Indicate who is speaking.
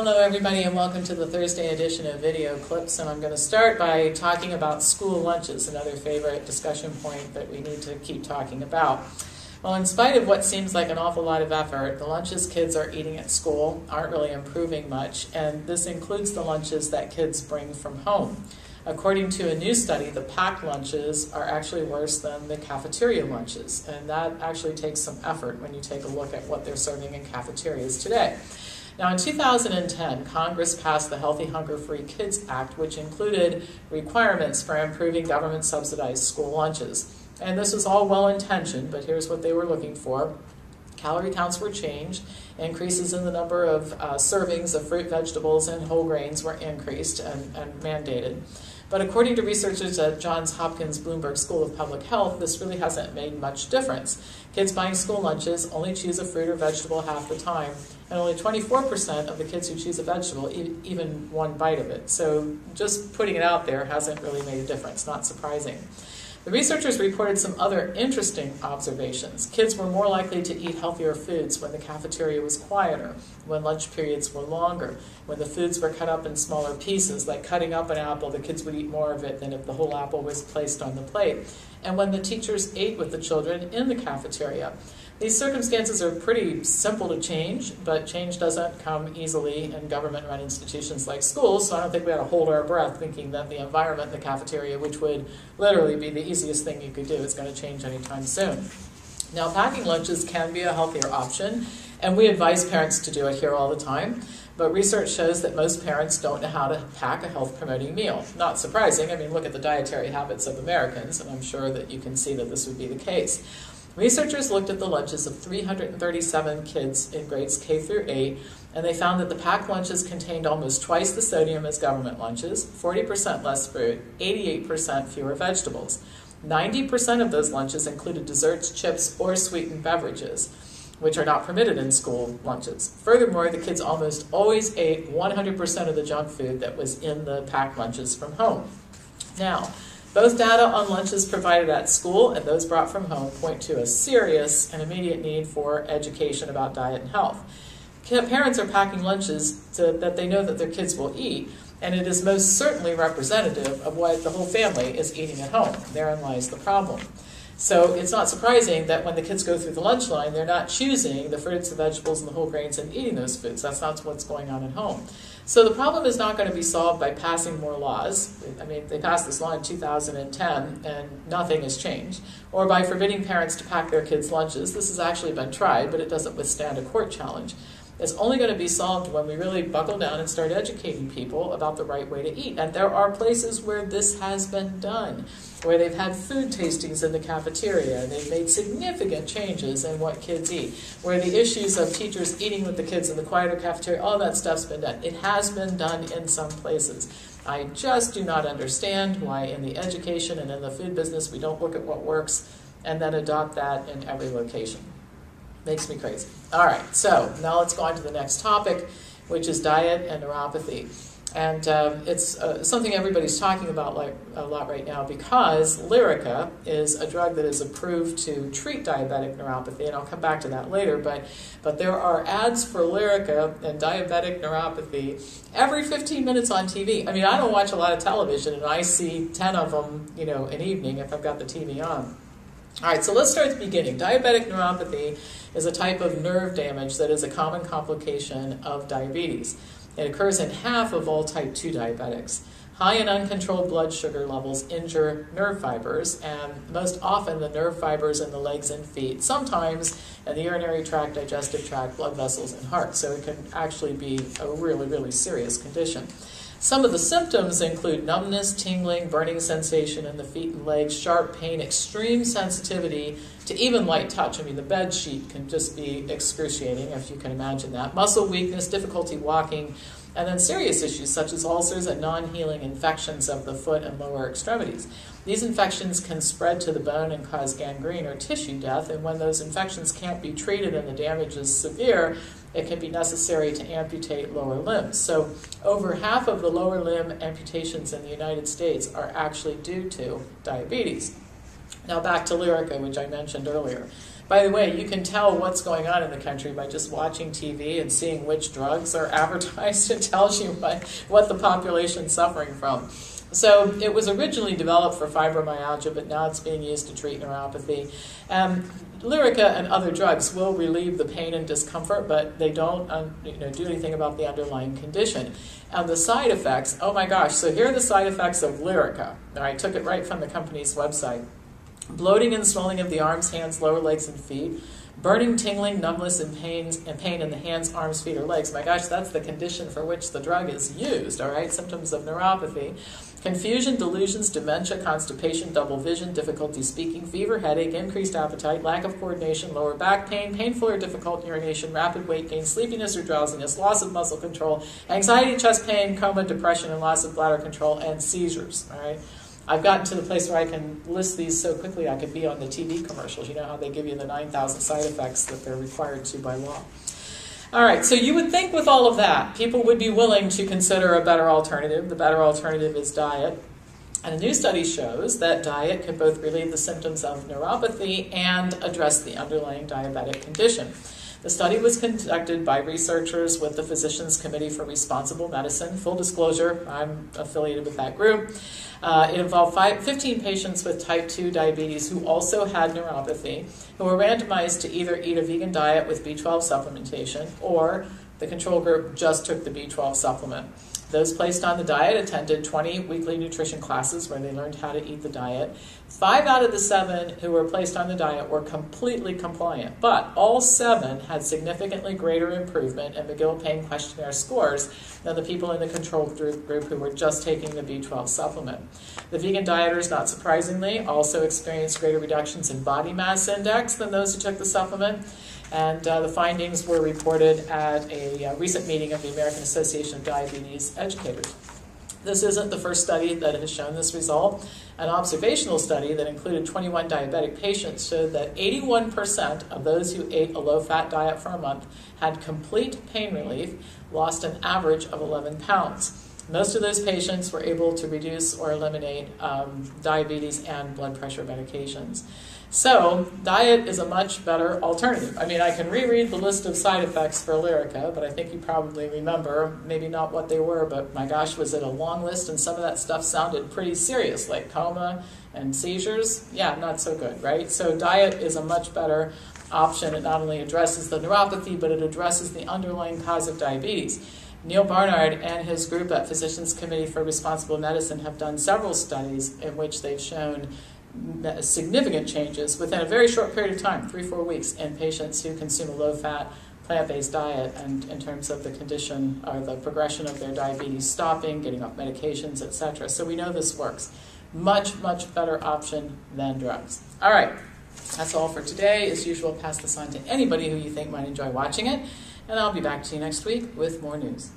Speaker 1: Hello everybody and welcome to the Thursday edition of Video Clips, and I'm going to start by talking about school lunches, another favorite discussion point that we need to keep talking about. Well, in spite of what seems like an awful lot of effort, the lunches kids are eating at school aren't really improving much, and this includes the lunches that kids bring from home. According to a new study, the packed lunches are actually worse than the cafeteria lunches, and that actually takes some effort when you take a look at what they're serving in cafeterias today. Now, in 2010, Congress passed the Healthy Hunger-Free Kids Act, which included requirements for improving government-subsidized school lunches. And this was all well-intentioned, but here's what they were looking for. Calorie counts were changed, increases in the number of servings of fruit, vegetables, and whole grains were increased and mandated. But according to researchers at Johns Hopkins Bloomberg School of Public Health, this really hasn't made much difference. Kids buying school lunches only choose a fruit or vegetable half the time, and only 24% of the kids who choose a vegetable eat even one bite of it. So just putting it out there hasn't really made a difference, not surprising. The researchers reported some other interesting observations. Kids were more likely to eat healthier foods when the cafeteria was quieter, when lunch periods were longer, when the foods were cut up in smaller pieces, like cutting up an apple, the kids would eat more of it than if the whole apple was placed on the plate, and when the teachers ate with the children in the cafeteria. These circumstances are pretty simple to change, but change doesn't come easily in government-run institutions like schools, so I don't think we ought to hold our breath thinking that the environment in the cafeteria, which would literally be the easiest thing you could do, is going to change anytime soon. Now, packing lunches can be a healthier option, and we advise parents to do it here all the time, but research shows that most parents don't know how to pack a health-promoting meal. Not surprising. I mean, look at the dietary habits of Americans, and I'm sure that you can see that this would be the case. Researchers looked at the lunches of 337 kids in grades K through 8, and they found that the packed lunches contained almost twice the sodium as government lunches, 40% less fruit, 88% fewer vegetables. 90% of those lunches included desserts, chips, or sweetened beverages, which are not permitted in school lunches. Furthermore, the kids almost always ate 100% of the junk food that was in the packed lunches from home. Now, both data on lunches provided at school and those brought from home point to a serious and immediate need for education about diet and health. Parents are packing lunches that they know that their kids will eat, and it is most certainly representative of what the whole family is eating at home. Therein lies the problem. So it's not surprising that when the kids go through the lunch line, they're not choosing the fruits, the vegetables, and the whole grains and eating those foods. That's not what's going on at home. So the problem is not going to be solved by passing more laws. I mean, they passed this law in 2010 and nothing has changed. Or by forbidding parents to pack their kids' lunches. This has actually been tried, but it doesn't withstand a court challenge. It's only going to be solved when we really buckle down and start educating people about the right way to eat. And there are places where this has been done, where they've had food tastings in the cafeteria, and they've made significant changes in what kids eat, where the issues of teachers eating with the kids in the quieter cafeteria, all that stuff's been done. It has been done in some places. I just do not understand why in the education and in the food business we don't look at what works and then adopt that in every location. Makes me crazy. All right, so now let's go on to the next topic, which is diet and neuropathy. And it's something everybody's talking about a lot right now because Lyrica is a drug that is approved to treat diabetic neuropathy, and I'll come back to that later, but there are ads for Lyrica and diabetic neuropathy every 15 minutes on TV. I mean, I don't watch a lot of television, and I see 10 of them, an evening if I've got the TV on. All right, so let's start at the beginning. Diabetic neuropathy is a type of nerve damage that is a common complication of diabetes. It occurs in half of all type 2 diabetics. High and uncontrolled blood sugar levels injure nerve fibers, and most often the nerve fibers in the legs and feet, sometimes in the urinary tract, digestive tract, blood vessels, and heart. So it can actually be a really, really serious condition. Some of the symptoms include numbness, tingling, burning sensation in the feet and legs, sharp pain, extreme sensitivity to even light touch. I mean, the bed sheet can just be excruciating, if you can imagine that. Muscle weakness, difficulty walking, and then serious issues such as ulcers and non-healing infections of the foot and lower extremities. These infections can spread to the bone and cause gangrene or tissue death, and when those infections can't be treated and the damage is severe, it can be necessary to amputate lower limbs. So over half of the lower limb amputations in the United States are actually due to diabetes. Now back to Lyrica, which I mentioned earlier. By the way, you can tell what's going on in the country by just watching TV and seeing which drugs are advertised. It tells you what the population's suffering from. So it was originally developed for fibromyalgia, but now it's being used to treat neuropathy. Lyrica and other drugs will relieve the pain and discomfort, but they don't do anything about the underlying condition. And the side effects, oh my gosh, so here are the side effects of Lyrica. I took it right from the company's website. Bloating and swelling of the arms, hands, lower legs, and feet. Burning, tingling, numbness, and pain in the hands, arms, feet, or legs. My gosh, that's the condition for which the drug is used, all right? Symptoms of neuropathy. Confusion, delusions, dementia, constipation, double vision, difficulty speaking, fever, headache, increased appetite, lack of coordination, lower back pain, painful or difficult urination, rapid weight gain, sleepiness or drowsiness, loss of muscle control, anxiety, chest pain, coma, depression, and loss of bladder control, and seizures, all right? I've gotten to the place where I can list these so quickly I could be on the TV commercials. You know how they give you the 9,000 side effects that they're required to by law. All right, so you would think with all of that, people would be willing to consider a better alternative. The better alternative is diet. And a new study shows that diet can both relieve the symptoms of neuropathy and address the underlying diabetic condition. The study was conducted by researchers with the Physicians Committee for Responsible Medicine. Full disclosure, I'm affiliated with that group. It involved 15 patients with type 2 diabetes who also had neuropathy, who were randomized to either eat a vegan diet with B12 supplementation or the control group just took the B12 supplement. Those placed on the diet attended 20 weekly nutrition classes where they learned how to eat the diet. 5 out of the 7 who were placed on the diet were completely compliant, but all 7 had significantly greater improvement in McGill Pain Questionnaire scores than the people in the control group who were just taking the B12 supplement. The vegan dieters, not surprisingly, also experienced greater reductions in body mass index than those who took the supplement. And the findings were reported at a recent meeting of the American Association of Diabetes Educators. This isn't the first study that has shown this result. An observational study that included 21 diabetic patients showed that 81% of those who ate a low-fat diet for a month had complete pain relief, lost an average of 11 pounds. Most of those patients were able to reduce or eliminate diabetes and blood pressure medications. So, diet is a much better alternative. I mean, I can reread the list of side effects for Lyrica, but I think you probably remember, maybe not what they were, but my gosh, was it a long list, and some of that stuff sounded pretty serious, like coma and seizures. Yeah, not so good, right? So diet is a much better option. It not only addresses the neuropathy, but it addresses the underlying cause of diabetes. Neil Barnard and his group at Physicians Committee for Responsible Medicine have done several studies in which they've shown significant changes within a very short period of time, 3-4 weeks, in patients who consume a low-fat, plant-based diet, and in terms of the condition or the progression of their diabetes stopping, getting off medications, etc. So we know this works. Much, much better option than drugs. All right, that's all for today. As usual, pass this on to anybody who you think might enjoy watching it, and I'll be back to you next week with more news.